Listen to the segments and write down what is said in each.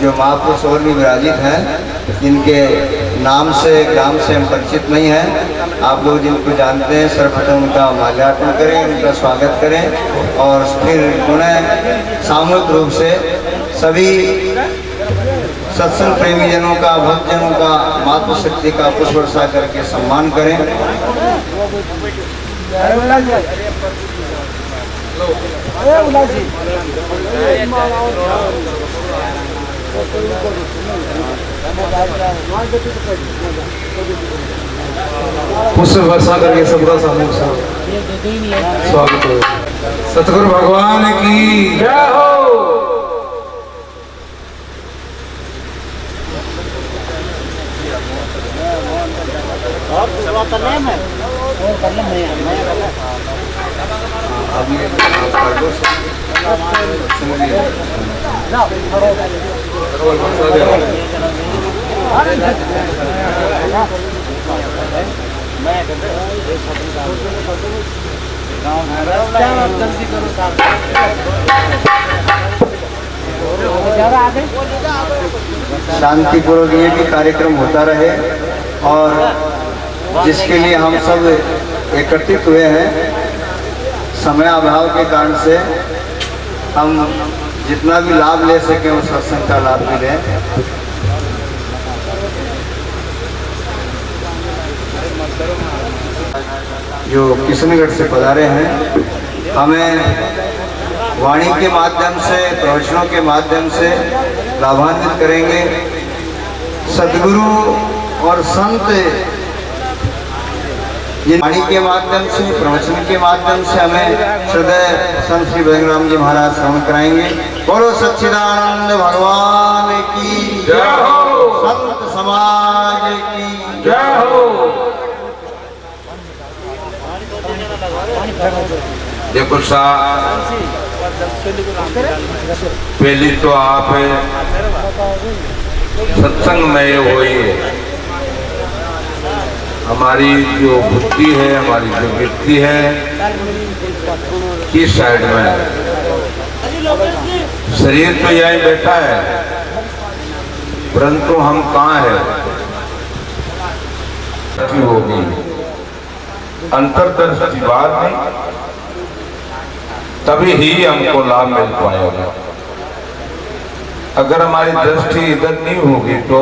जो महापुरुष और भी विराजित हैं, जिनके नाम से ग्राम से हम परिचित नहीं हैं। आप लोग जिनको जानते हैं सर्वप्रथम उनका माल्यार्पण करें, उनका स्वागत करें और फिर उन्हें सामूहिक रूप से सभी सत्संग प्रेमी जनों का, भक्तजनों का मातृशक्ति का पुष्प वर्षा करके सम्मान करें। पुष्प वर्षा करके सबका सामूहिक स्वागत हो। सतगुरु भगवान की जय हो। शांतिपूर्वक ये भी कार्यक्रम होता रहे और जिसके लिए हम सब एकत्रित हुए हैं, समय अभाव के कारण से हम जितना भी लाभ ले सकें उस सत्संग का लाभ भी लें। जो किशनगढ़ से पधारे हैं, हमें वाणी के माध्यम से, प्रवचनों के माध्यम से लाभान्वित करेंगे। सद्गुरु और संत ये वाणी के माध्यम से, प्रवचन के माध्यम से हमें श्रद्धेय संत श्री बजरंग जी महाराज श्रवण कराएंगे। बोलो सच्चिदानंद भगवान की जय हो। संत समाज की जय हो। देखो साहब, पहली तो आप सत्संग में होइए। हमारी जो बुद्धि है, हमारी जो वृत्ति है, किस साइड में है? शरीर तो यही बैठा है, परंतु हम कहाँ है? होगी अंतर्दृष्टि बाद में, तभी ही हमको लाभ मिल पाएगा। अगर हमारी दृष्टि इधर नहीं होगी तो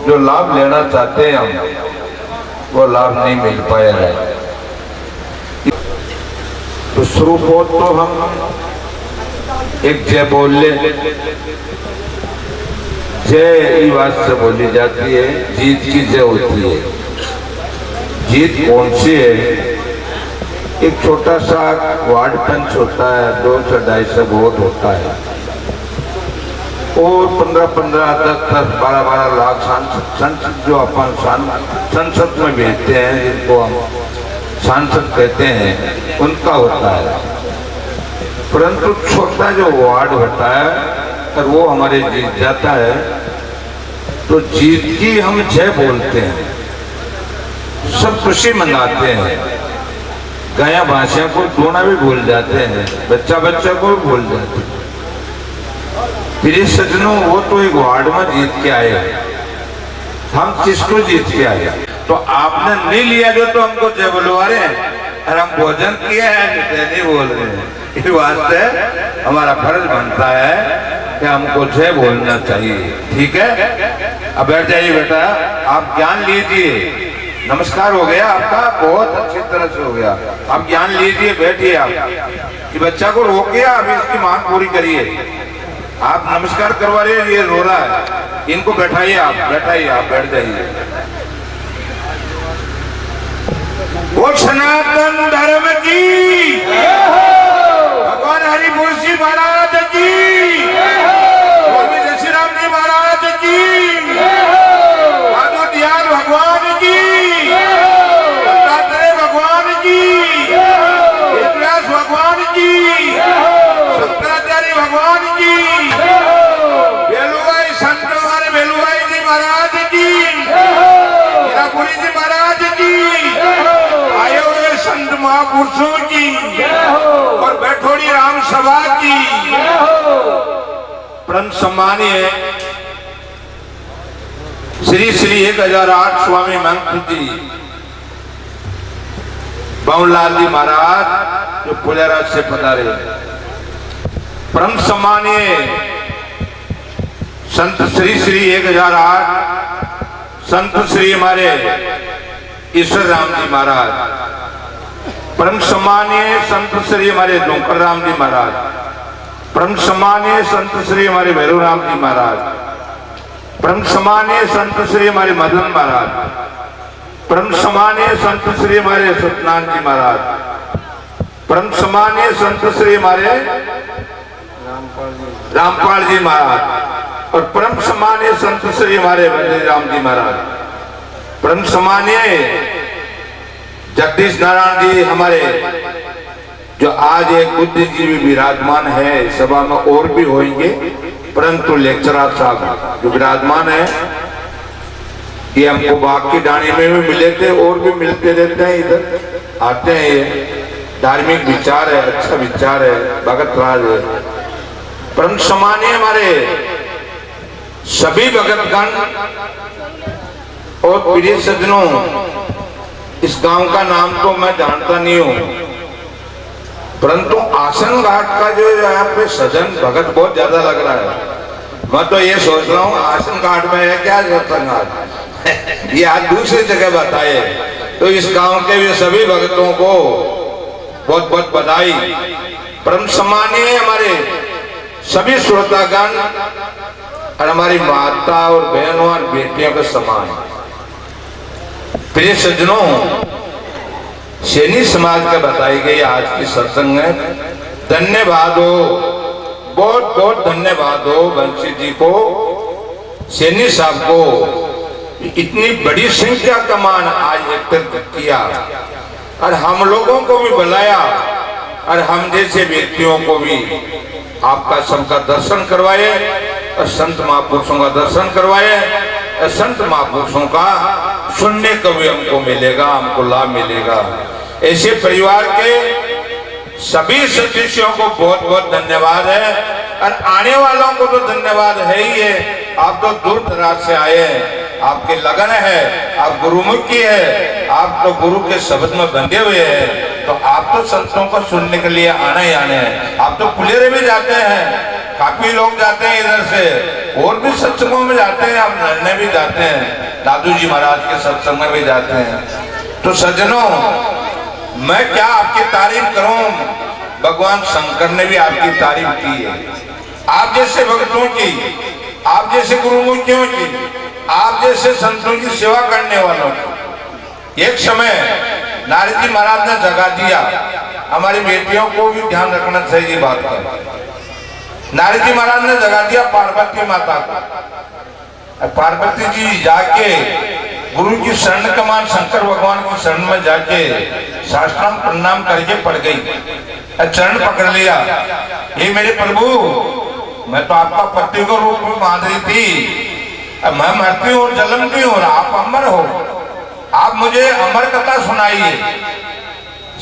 जो लाभ लेना चाहते हैं हम, वो लाभ नहीं मिल पाएगा। तो शुरू हो तो हम एक जय बोल ले। जय ई बात से बोली जाती है, जीत की जय होती है। जीत कौन सी है? एक छोटा सा वार्ड पंच होता है, 200-250 वोट होता है, और 15-15, 10-10, 12-12 लाख सांसद जो अपन संसद में भेजते हैं, जिनको हम सांसद कहते हैं, उनका होता है। परंतु छोटा जो वार्ड होता है, अगर वो हमारे जीत जाता है तो जीत की हम जय बोलते हैं, सब खुशी मनाते हैं, गाया भाषा को धोना भी भूल जाते हैं, बच्चा को भी भूल जाते हैं। प्रिय सज्जनों, वो तो एक वार्ड में जीत के आए, हम किसको जीत के आए? तो आपने नहीं लिया जो तो हमको जय बुलवा रहे हैं, और हम भोजन किया है नहीं बोल रहे हैं। इस वास्ते हमारा फर्ज बनता है कि हमको जय बोलना चाहिए। ठीक है, अब बैठ जाइए बेटा, आप ज्ञान लीजिए। नमस्कार हो गया आपका, बहुत अच्छी तरह से हो गया। आप ज्ञान लीजिए, बैठिए। आप ये बच्चा को रोकिए, अभी इसकी मांग पूरी करिए। आप नमस्कार करवा रहे हैं, ये रो रहा है, इनको बैठाइए। आप बैठाइए, आप बैठ जाइए। वो सनातन धर्म की, भगवान हरिपुर जी महाराज की, स्वामी जशीराम जी महाराज की, साधु दयाल भगवान की, दत्तात्रेय भगवान की, व्यास भगवान की, शंकराचार्य भगवान की, बेलुभाई संत हमारे बेलुभाई जी महाराज की, हीरापुरी जी महाराज की, आए हुए संत महापुरुषों की, और बैठोड़ी राम सभा की। परम सम्मानीय श्री श्री 1008 स्वामी महंत जी बाबूलाल जी महाराज जो पुलेराज से पधारे, परम सम्मानीय संत श्री श्री 1008 संत श्री हमारे ईश्वर राम जी महाराज, परम सम्मानीय संत श्री हमारे डोंकर राम जी महाराज, परम सम्मानीय संत श्री हमारे भैरव राम जी महाराज, परम सम्मानीय संत श्री हमारे मदन महाराज, परम सम्मानीय संत श्री हमारे सत्यनारायण जी महाराज, परम सम्मानीय संत श्री हमारे रामपाल जी महाराज और परम सम्मानीय संत श्री हमारे वंदे राम जी महाराज, परम सम्मानीय जगदीश नारायण जी हमारे जो आज एक बुद्धिजीवी विराजमान है, सभा में और भी होंगे, परंतु लेक्चरर साहब जो विराजमान है ये हमको बाग की डाणी में भी मिले थे और भी मिलते रहते हैं, इधर आते हैं। ये धार्मिक विचार है, अच्छा विचार है, भगत राज है। परम सम्मानीय हमारे सभी भगतगण और प्रिय सज्जनों, इस गांव का नाम तो मैं जानता नहीं हूं, परंतु आसन घाट का जो यहाँ पे सजन भगत बहुत ज्यादा लग रहा है। मैं तो ये सोच रहा हूँ आसन घाट में है क्या सत्संग घाट ये आज दूसरी जगह बताए। तो इस गांव के भी सभी भक्तों को बहुत बहुत बधाई। परम सम्मानीय हमारे सभी श्रोतागण और हमारी माता और बहनों और बेटियों के समान प्रिय सज्जनों, सैनी समाज का बताई गई आज की सत्संग में धन्यवाद हो, बहुत बहुत धन्यवाद हो बंशी जी को, सैनी साहब को, इतनी बड़ी संख्या का मान आज एकत्रित किया और हम लोगों को भी बुलाया और हम जैसे व्यक्तियों को भी आपका सबका दर्शन करवाए और संत महापुरुषों का दर्शन करवाए और संत महापुरुषों का सुनने को भी हमको मिलेगा, हमको लाभ मिलेगा। ऐसे परिवार के सभी सदस्यों को बहुत बहुत धन्यवाद है और आने वालों को तो धन्यवाद है ही है। आप तो दूर दराज से आए हैं, आपके लगन है, आप गुरुमुखी है, आप तो गुरु के शब्द में बंधे हुए हैं, तो आप तो संतों को सुनने के लिए आने ही आने हैं। आप तो पुलेरे भी जाते हैं, काफी लोग जाते हैं इधर से, और भी सत्संगों में जाते हैं, आप लड़ने भी जाते हैं, दादू जी महाराज के सत्संग में भी जाते हैं। तो सज्जनों, मैं क्या आपकी तारीफ करूं, भगवान शंकर ने भी आपकी तारीफ की है। आप जैसे भक्तों की, आप जैसे गुरुमुखियों की, आप जैसे संतों की सेवा करने वालों की। एक समय नारद जी महाराज ने जगा दिया, हमारी बेटियों को भी ध्यान रखना चाहिए बात का। नारद जी महाराज ने जगा दिया पार्वती माता को। पार्वती जी जाके गुरु की शरण कमान शंकर भगवान की शरण में जाके साष्टांग प्रणाम करके पड़ गई, चरण पकड़ लिया। ये मेरे प्रभु, मैं तो आपका पति को रूप में मान रही थी, अब मैं मरती हूँ और जन्मती हूँ और आप अमर हो, आप मुझे अमर कथा सुनाइए।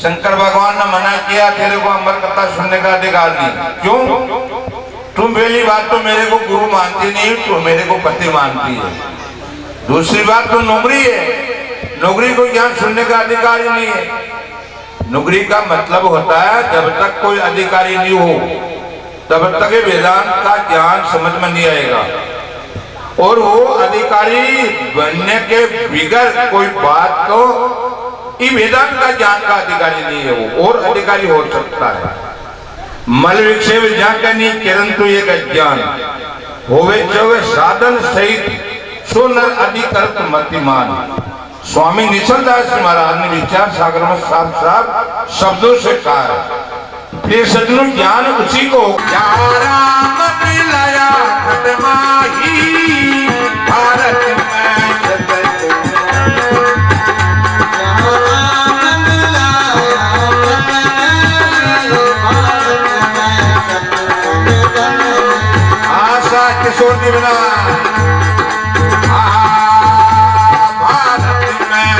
शंकर भगवान ने मना किया, तेरे को अमर कथा सुनने का अधिकार नहीं। क्यों? तुम पहली बात तो मेरे को गुरु मानती नहीं, तो मेरे को पति मानती है। दूसरी बात तो नौकरी है, नौकरी को ज्ञान सुनने का अधिकार ही नहीं है। नौकरी का मतलब होता है जब तक कोई अधिकारी नहीं हो तब तक वेदांत का ज्ञान समझ में नहीं आएगा, और वो अधिकारी बनने के बिगैर कोई बात तो वेदांत का ज्ञान का अधिकारी नहीं है वो, और अधिकारी हो सकता है। मल विक्षेप ज्ञानी किरण तो एक अज्ञान होवे जो साधन सहित सो नर अधिकर्त मतिमान। स्वामी निश्चलदास जी महाराज ने विचार सागर में साफ साफ शब्दों से कहा है। प्रिय सज्जनों, ज्ञान उसी को राम मिलाया भारत में किशोर जी बना भारत में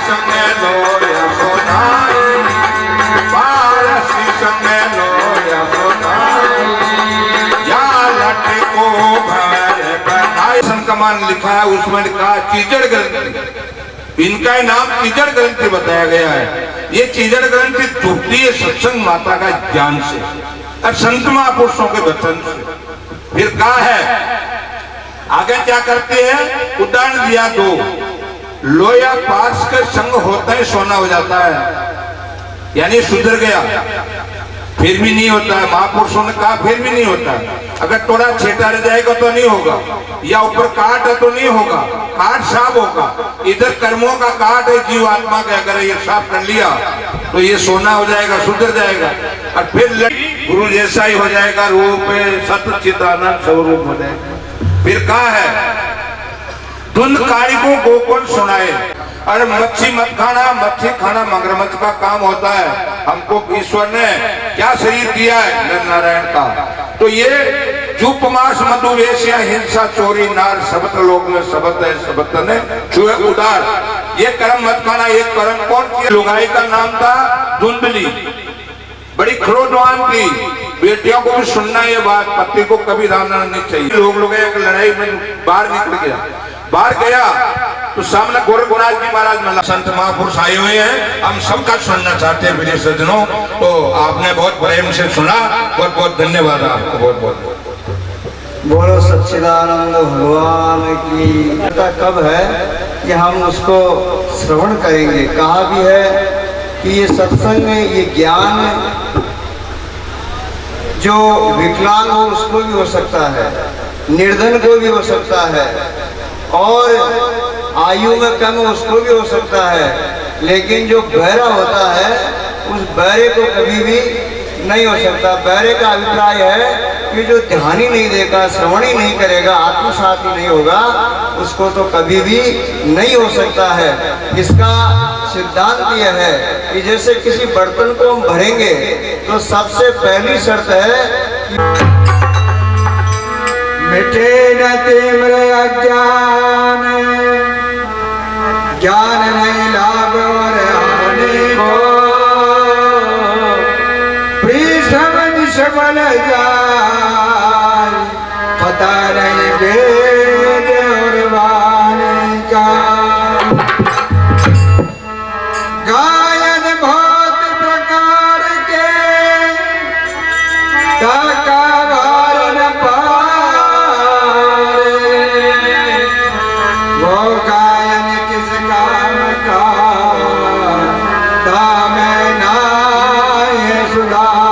संग लो यशोदाई, बाल शीश में लो यशोदाई, या लटको भर बनाई। संकमान लिखा है, उसमें लिखा चीजड़ ग्रंथि, इनका ही नाम चीजड़ ग्रंथि बताया गया है। ये चीजड़ ग्रंथि टूटती है सत्संग माता का ज्ञान से और संत महापुरुषों के वचन से। फिर कहा है आगे क्या करते हैं, उदाहरण दिया दो, लोया पास के संग होता ही सोना हो जाता है, यानी सुधर गया, फिर भी नहीं होता है। महापुरुषों ने कहा फिर भी नहीं होता है। अगर थोड़ा छेटा रह जाएगा तो नहीं होगा, या ऊपर काट है तो नहीं होगा, काट साफ होगा। इधर कर्मों का काट है जीव आत्मा का, अगर ये साफ कर लिया तो ये सोना हो जाएगा, सुधर जाएगा, और फिर गुरु जैसा ही हो जाएगा, रूप सत्य चिदानंद स्वरूप हो जाएगा। फिर कहा है धुंधकारी को गोकुल सुनाए, अरे मच्छी मत खाना, मच्छी खाना मगरमच्छ का काम होता है। हमको ईश्वर ने क्या शरीर दिया है, नर नारायण का, तो ये चुप मास मधु वेश्या हिंसा चोरी नार सबत लोक में सबत है, सबत ने छुए उदार, ये कर्म मत खाना। ये कर्म कौन किया? लुगाई का नाम था धुंधली, बड़ी क्रोधवान थी, बेटियों को भी सुनना ये बात, पति को कभी रहना नहीं चाहिए। लोग एक लड़ाई में बाहर निकल गया, बाहर गया तो सामने गोरखनाथ जी महाराज में संत महापुरुष आए हुए हैं, हम सबका सुनना चाहते हैं मेरे सज्जनों। तो आपने बहुत प्रेम से सुना, बहुत बहुत धन्यवाद आपको, बहुत बहुत बोलो सच्चिदानंद भगवान की। पता कब है कि हम उसको श्रवण करेंगे। कहा भी है कि ये सत्संग में ये ज्ञान जो विकलांग हो उसको भी हो सकता है, निर्धन को भी हो सकता है, और आयु में कम उसको भी हो सकता है, लेकिन जो बहरा होता है उस बहरे को कभी भी नहीं हो सकता। बहरे का अभिप्राय है कि जो ध्यान ही नहीं देगा, श्रवण ही नहीं करेगा, आत्मसात ही नहीं होगा, उसको तो कभी भी नहीं हो सकता है। इसका सिद्धांत यह है कि जैसे किसी बर्तन को हम भरेंगे तो सबसे पहली शर्त है कि मिटे न तीव्र अज्ञान, ज्ञान नहीं लाभ और हानि को, प्रीसमन सबल जाय, पता नहीं वेद और वाणी का। गायन बहुत प्रकार के काका वारन पारे, वो गायन किस काम का, दाम नाय सुधार।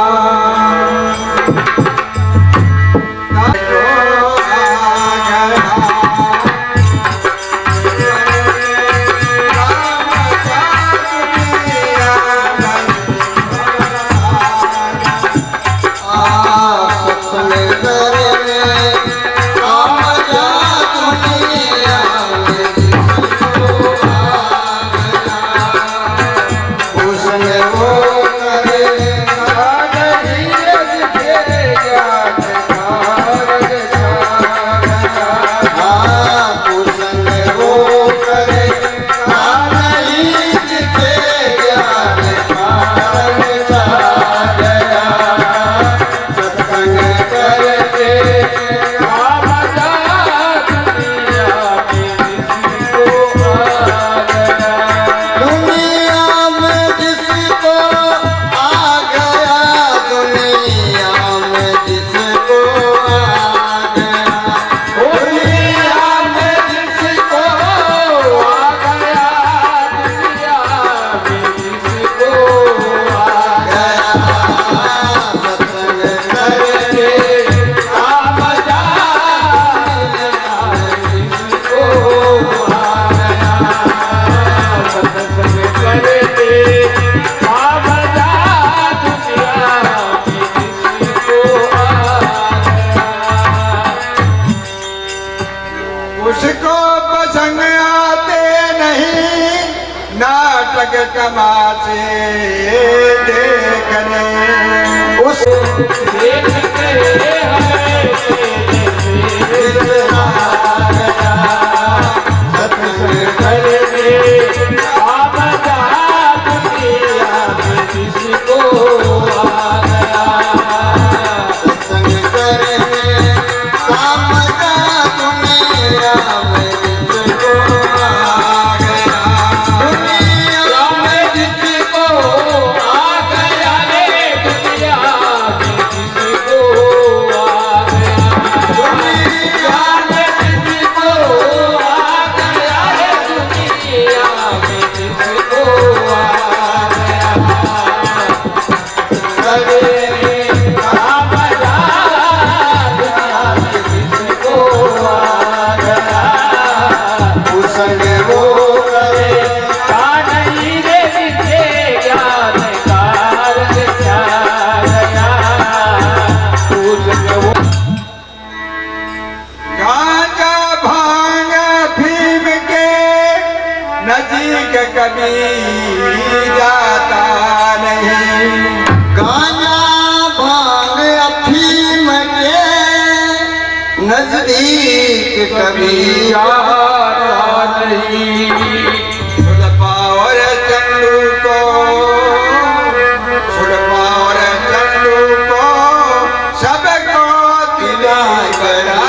तमाशे देखने उस देखते हैं कभी जाता नहीं। गांजा भांग अफीम के नजदीक कभी आता नहीं। सुलपा और चंदू को, सुलपा और चंदू को सबको दिला बना।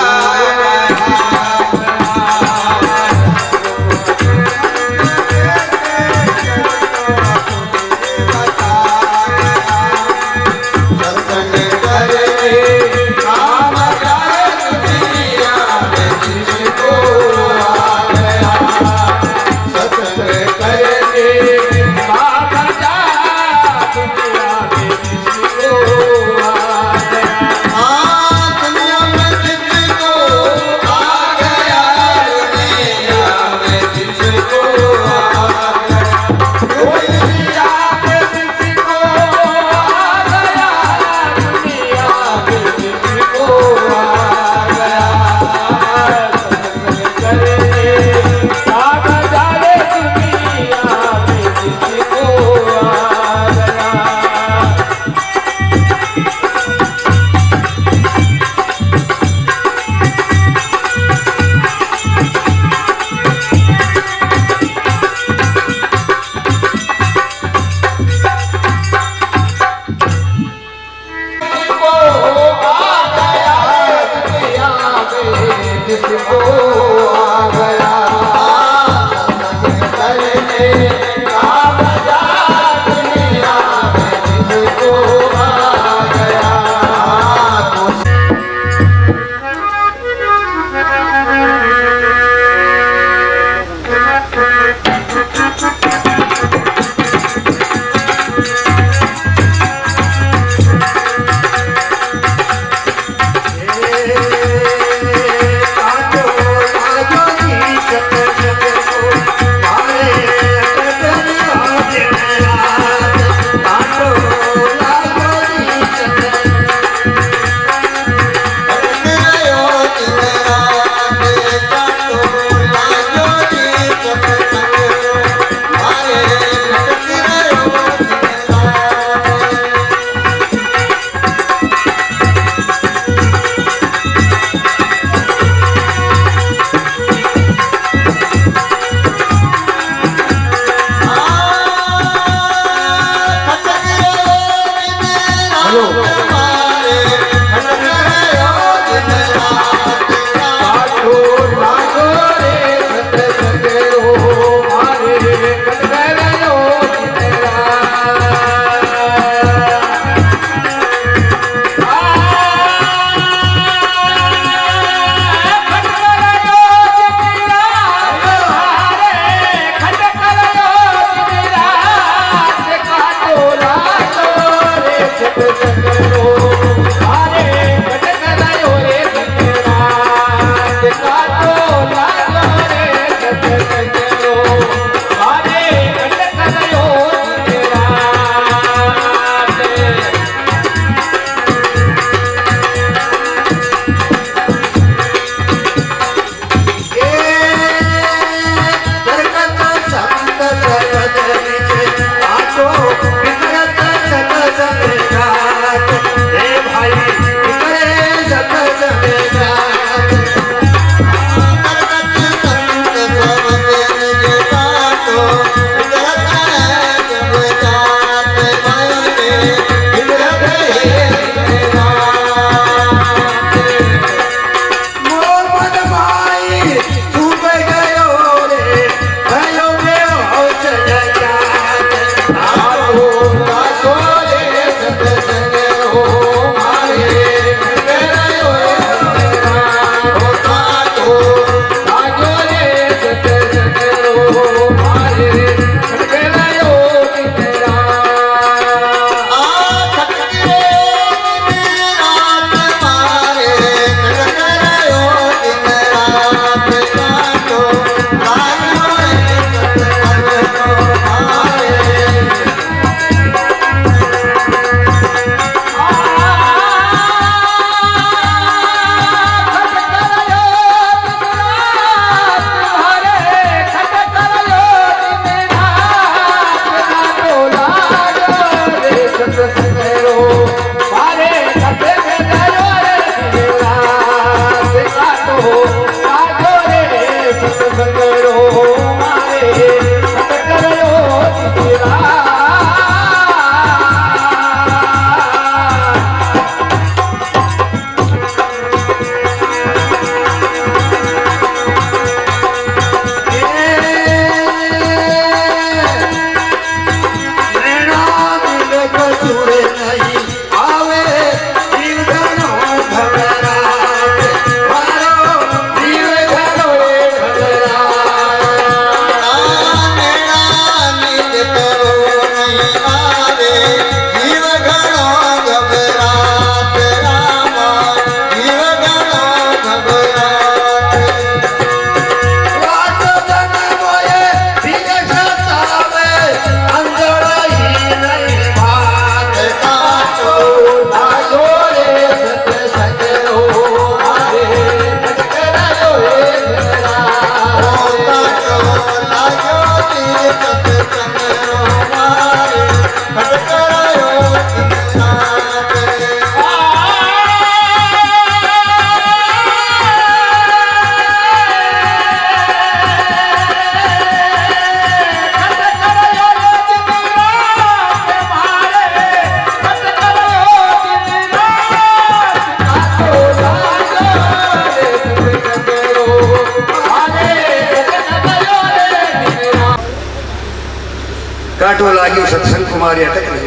कांटो लाग्यो सत्संग कुमारी अटक रही।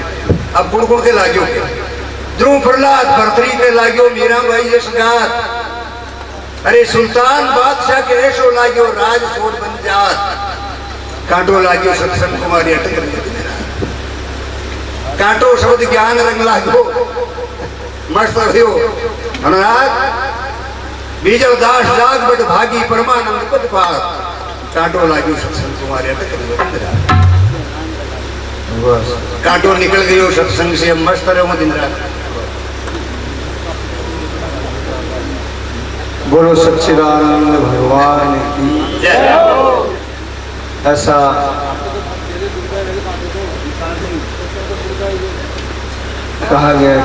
अब गुड़ गुड़ के लाग्यो ध्रुव प्रहलाद भरतरी के लाग्यो मीराबाई यश गात। अरे सुल्तान बादशाह के रेशो लाग्यो राज छोड़ बन जात। कांटो लाग्यो सत्संग कुमारी अटक रही। कांटो शब्द ज्ञान रंग लाग्यो मस्त रहो अनुराग बीजल दास जाग बट भागी परमानंद पद पात। कांटो लाग्यो सत्संग कुमारी अटक रही। कांटो निकल गयो सत्संग से मस्त रहो दिन रात। बोलो सच्चिदानंद भगवान की जय। ऐसा कहा गया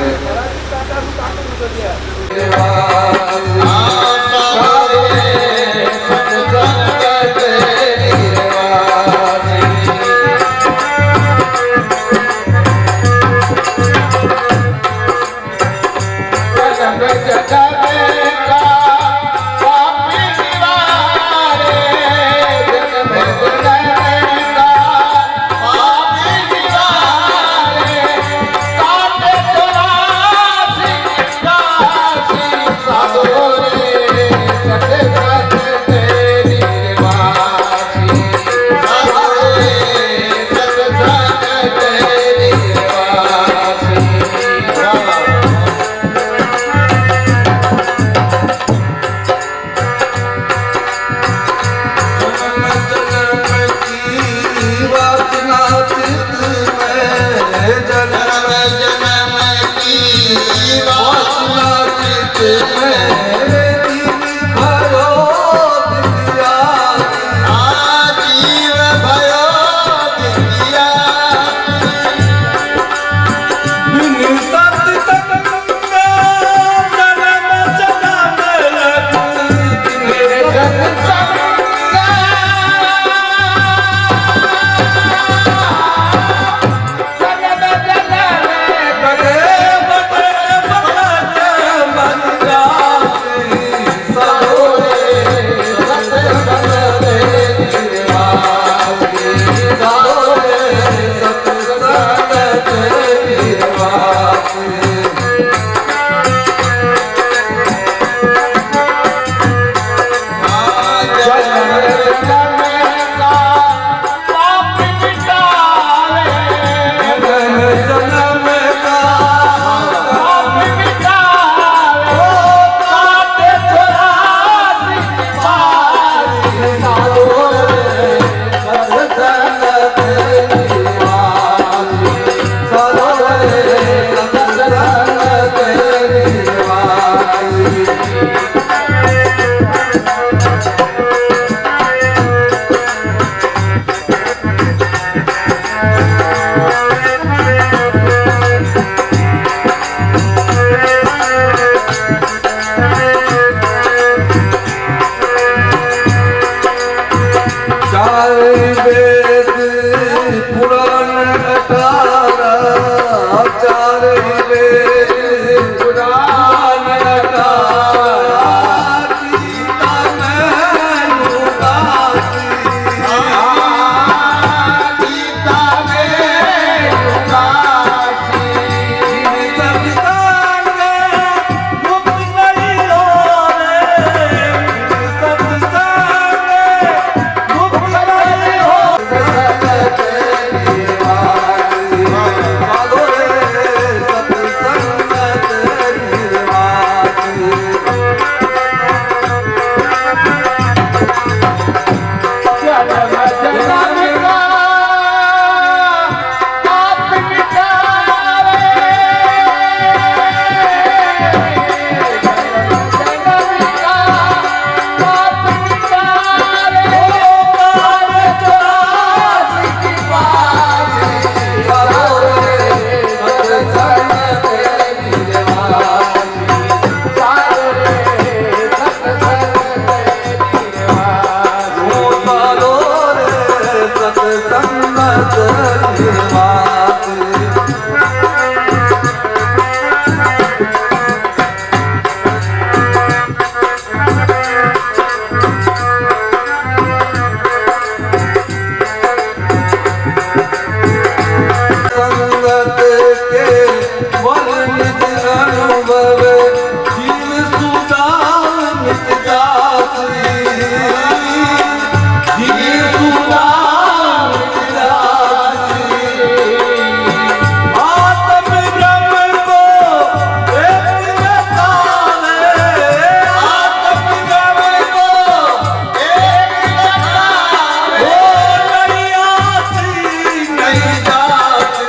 नहीं जाती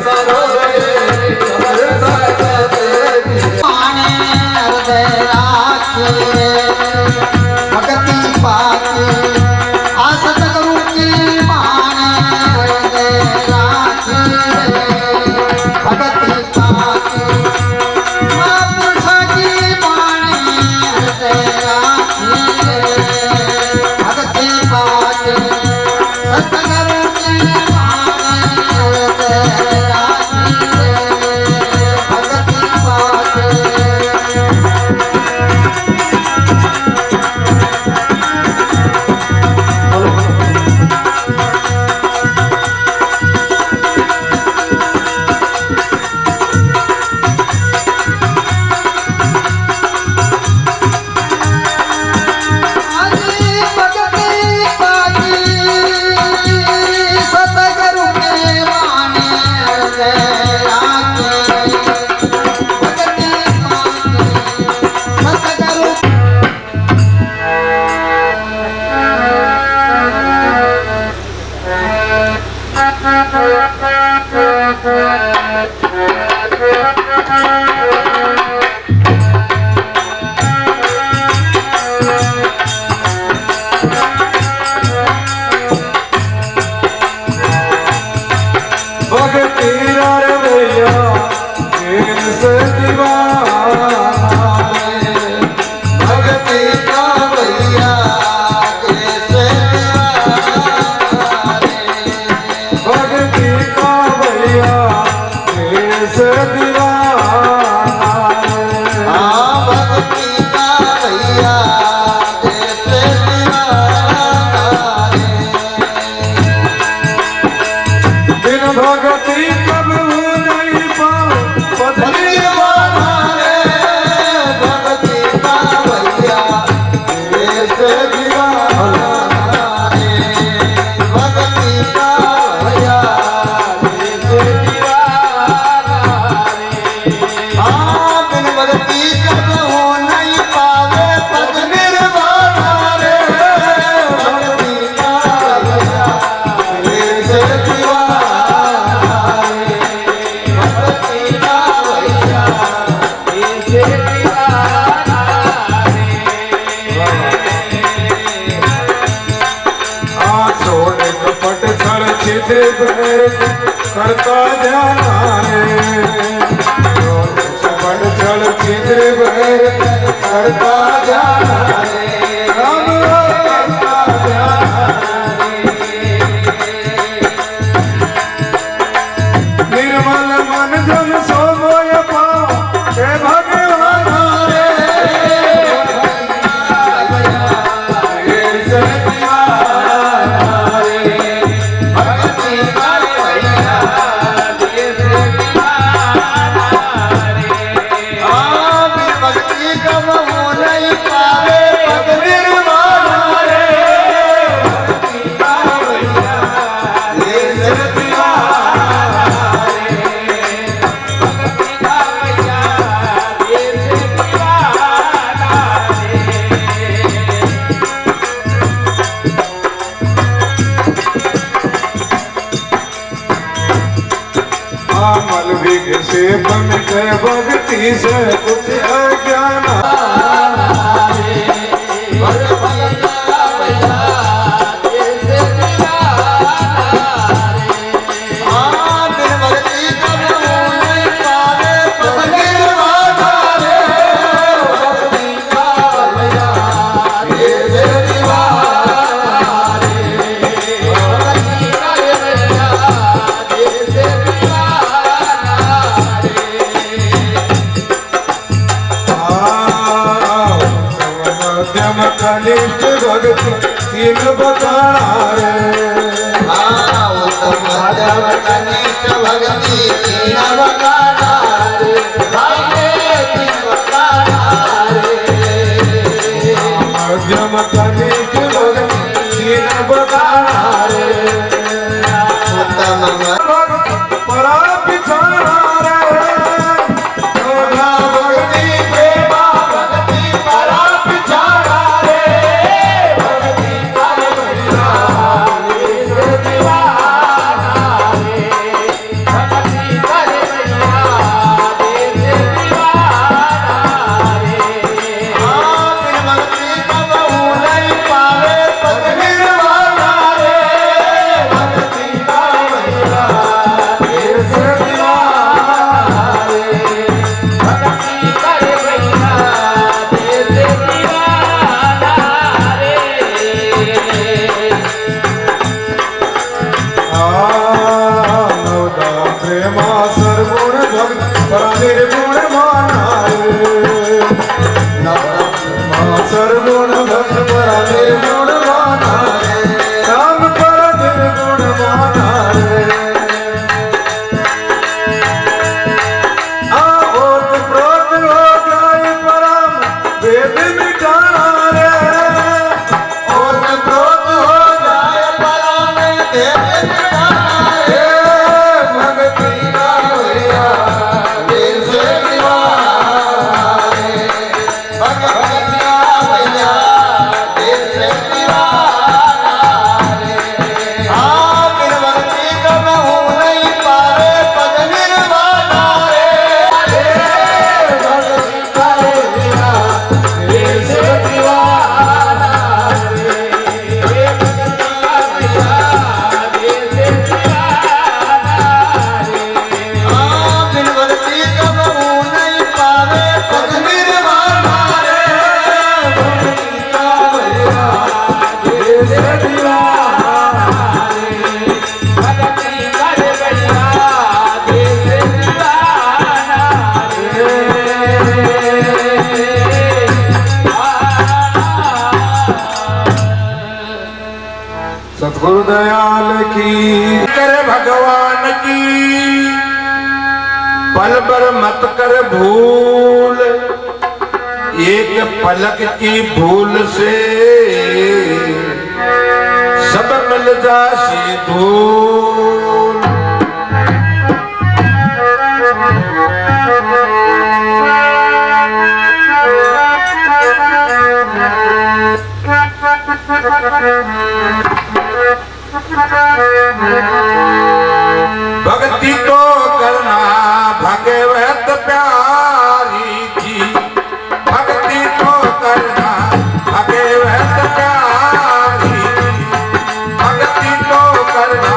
सरोरे हर सकत पाने हृदय राखे भक्ति पाके आस सतगुरु की माने हृदय राखे भक्ति पाके महापुरुष की माने हृदय राखे भक्ति पाके सतगुरु की माने हृदय राखे भक्ति पाके आजी भक्ति पाकी सतगुरु के माने हृदय राखे भक्ति पाकी सतगुरु भक्ति रे भैया से दीवाना भक्ति का भैया कैसे दीवाना भक्ति का भैया कैसे दीवाना हाँ भक्ति का भैया कैसे दीवाना बिन भक्ति कब नहीं पाओ पधरी वाला रे भक्ति का भैया कैसे दीवाना रे भक्ति का भैया कैसे दीवाना रे हाँ बिन भक्ति कब नहीं पावे पधरी वाला रे भक्ति का भैया कैसे दीवाना भक्ति का भैया कैसे दीवाना छोड़ कपट छड़ छिद्र भैर करता ध्यान रे कपट छड़ छिद्र भैर करता ध्यान रे राम करता ध्यान निर्मल मन जन सोमोय पाओ हे भगवान रे कैसे दीवाना रे भक्ति का भैया कैसे दीवाना रे हाँ बिन भक्ति का मोह नहीं पावे पद निर्वाणा रे भक्ति का भैया कैसे दीवाना मल विघ से बन के भक्ति से कुछ अज्ञान मध्यम कनिष्ठ भक्ति तीन बताना रे उत्तम मध्यम कनिष्ठ भक्ति तीन बताना रे तीन बताना रे मध्यम कनिष्ठ भक्ति तीन बताना रे उत्तम भक्ति परा पिछाना रे भक्ति प्रेमा भक्ति परा पिछाना रे भक्ति का भैया गुरुदयाल की कर भगवान की पल भर मत कर भूल एक पलक की भूल से सब मिल जासी धूल भक्ति तो करना भगवत प्यारी की भक्ति तो करना भगवत प्यारी भक्ति तो करना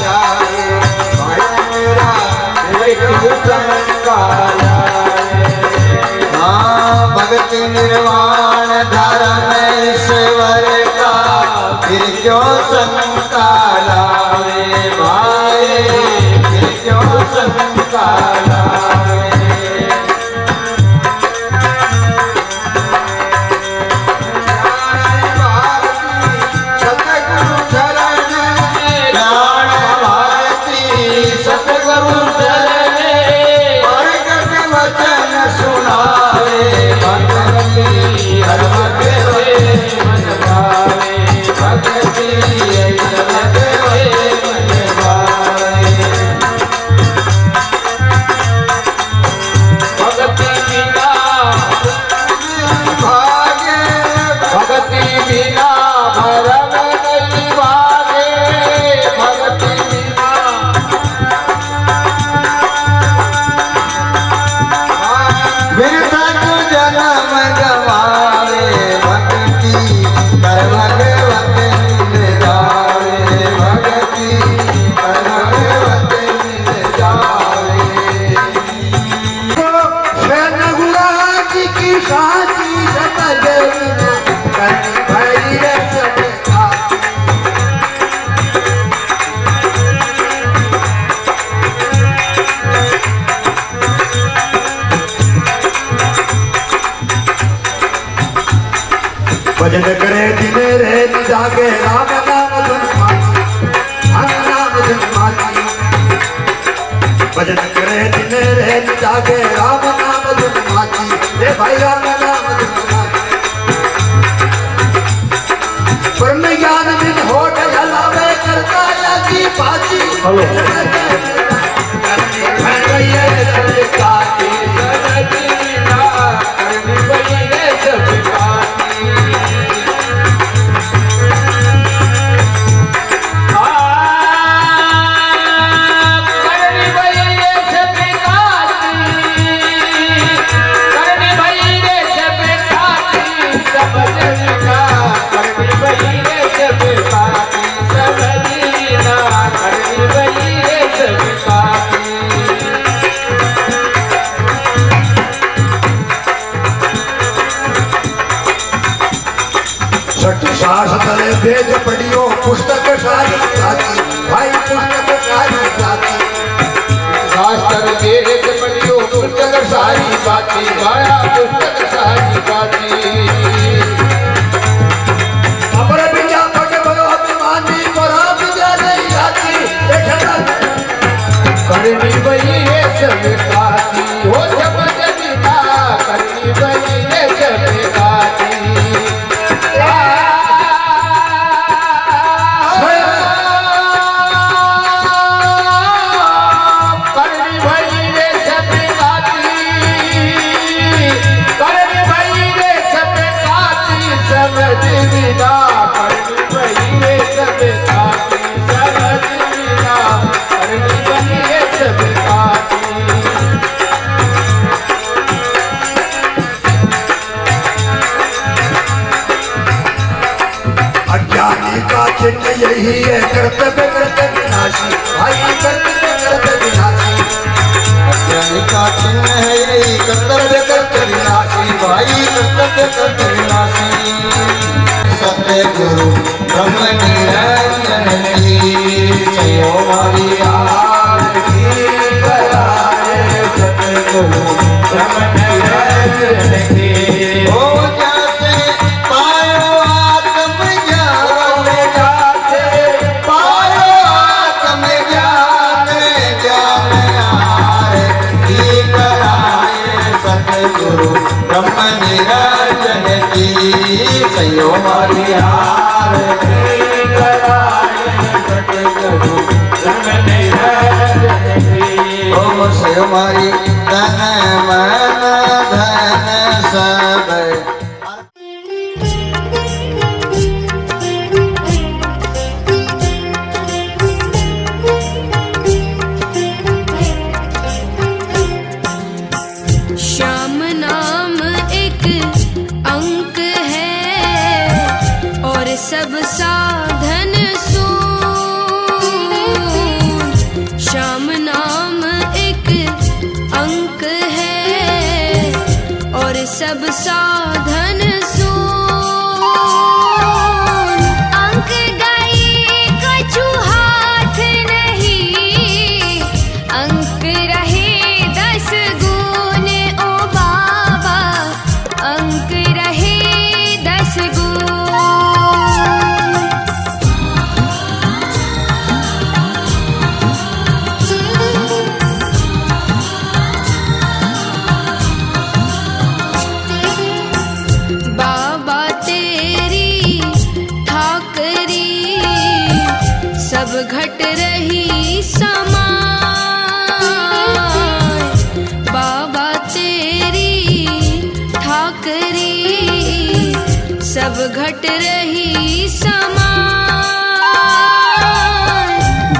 जाए भाई मेरा एक शंका जाए। हाँ भक्ति निर्वाण धर्म ईश्वर का फिर क्यों शंका लावे भाई, फिर क्यों शंका लावे। सतगुरु शरण प्राण भारती सतगुरु शरण प्रगट वचन सुनावे भक्ति हर भगवे मन भावे, भक्ति हर भगवे मन भावे। भक्ति बिना भागे भक्ति बिना भरम नहीं भागे, भक्ति बिना विरसक जन्म गवावे भक्ति कर भगवत मिल जावे, भक्ति कर भगवत मिल जावे। जी की साथी सतगुरु भरी रसता। भजन करे दिन रे जागे राम नाम धुन नाम धुन माती। भजन करे दिन रे जागे राम नाम धुन माती, रे भाई राम नाम धुन माती। ब्रह्म ज्ञान बिन होठ हलावे करता लगी पाची। सास तले भेज पढ़ियो पुस्तक सारी जाती, भाई पुस्तक सारी जाती। शास्त्र वेद पढ़ियो पुस्तक सारी बाती, गाया पुस्तक सारी बाती। अमर विद्या पढ़ बड़ो अभिमानी परा विद्या नहीं जाती। करनी बही है सब काती, हो जब जनिता करनी बही है सब काती। करनी बही है सब काती, करनी बही है सब काती, समझ बिना करनी बही है सब काती, समझ बिना करनी बही है सब काती। अज्ञानी का चिन्ह यही है कर्तव्य करते विनाशी, भाई कर्तव्य करते विनाशी। अज्ञानी का चिन्ह है यही कर्तव्य करते विनाशी, भाई कर्तव्य करते विनाशी। सत्य गुरु ब्रह्म निरंजन की जयो हमारी आरती कराए। सत्य गुरु ब्रह्म निरंजन की ओ जाते पायो आत्म ज्ञान, जाते पायो आत्म ज्ञान, ज्ञान आरती कराए। सतगुरु ब्रह्म निरंजन की जयो हमारी आरती कराए। सतगुरु ब्रह्म निरंजन की ओम से हमारी तन मन धन सब। श्याम नाम एक अंक है और सब साधन सो। सब साधन सून। अंक गए कछु हाथ नहीं, अंक रहे 10 गुण ओ बाबा, अंक रहे 10 गुण। बाबा तेरी ठाकरी सब घट रही समान। बाबा तेरी ठाकरी सब घट रही समान।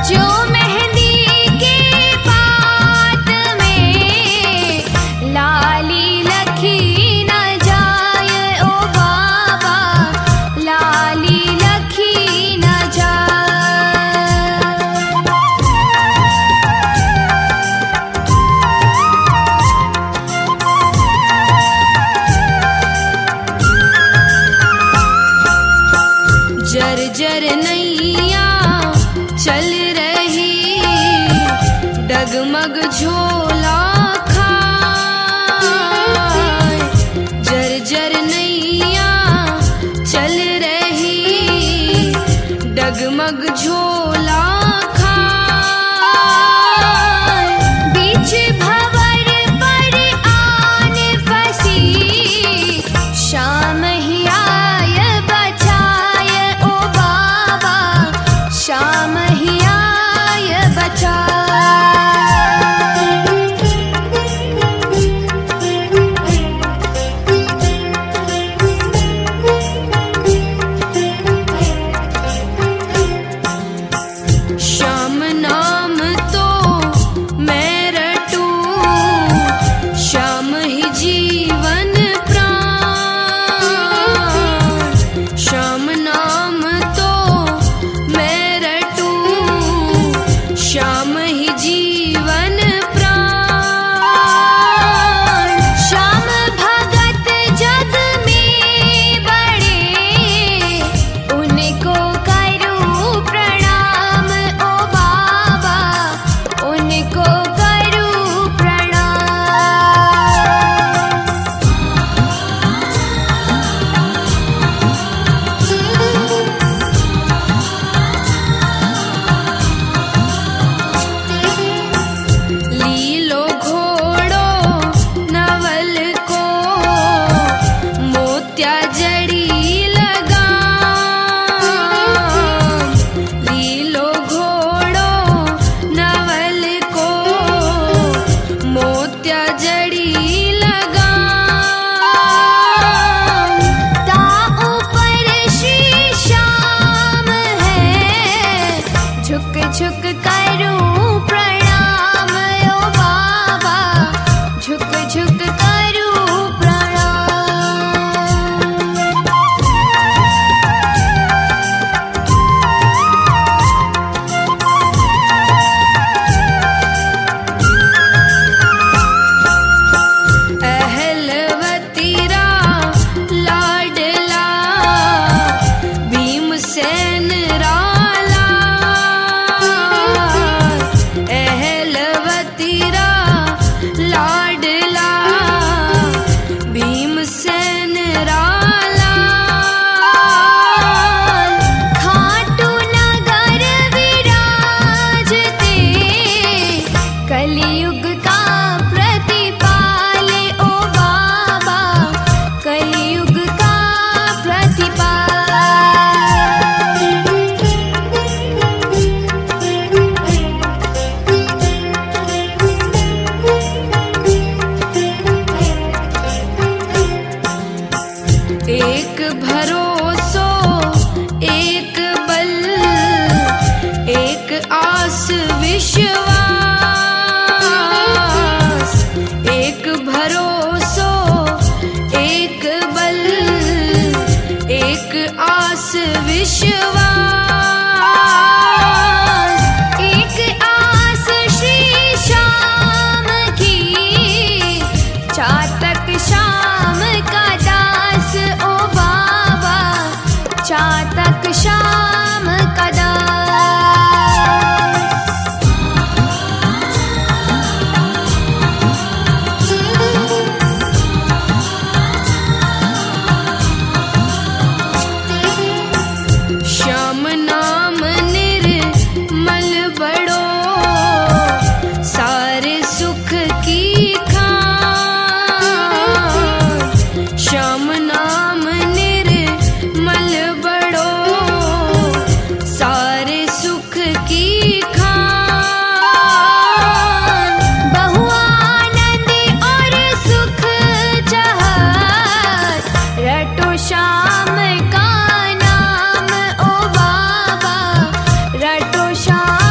जो मेहंदी के पात में लाली लखी न जाए ओ बाबा, लाली लखी न जाए। जर नैया चल रही, डगमग झोला खाए। जर नैया चल रही, डगमग झोला खाए। बीच भंवर पर आन फंसी, शाम ही आय बचाए ओ बाबा, शाम ही आय बचाए। श्याम नाम तो मैं रटूं, श्याम ही जीवन प्राण। श्याम नाम तो मैं रटूं, श्याम ही जीवन प्राण। श्याम भगत जग में बड़े, उनको करूं प्रणाम ओ बाबा, उनको करूं प्रणाम। लीलो घोड़ो नवल को, मोत्या जड़ी लगा। लीलो घोड़ो नवल को, मोत्या जड़ी लगा। ता ऊपर श्री श्याम है, झुक झुक करूं प्रणाम ओ बाबा, झुक झुक करूं प्रणाम। अहलवतीरा लाडला, भीमसेन राला। अहलवतीरा लाडला, भीमसेन राला। खाटू नगर विराजते, कलियुग का प्रतिपाल ओ बाबा, कलियुग का प्रतिपाल। एक भरोसो एक बल, एक आस विश्वास। एक भरोसो एक बल, एक आस विश्वास। एक आस श्री श्याम की, चातक श्याम की खान बहुआनंद और सुख चाहत रटो श्याम का नाम ओ बाबा रटो श्याम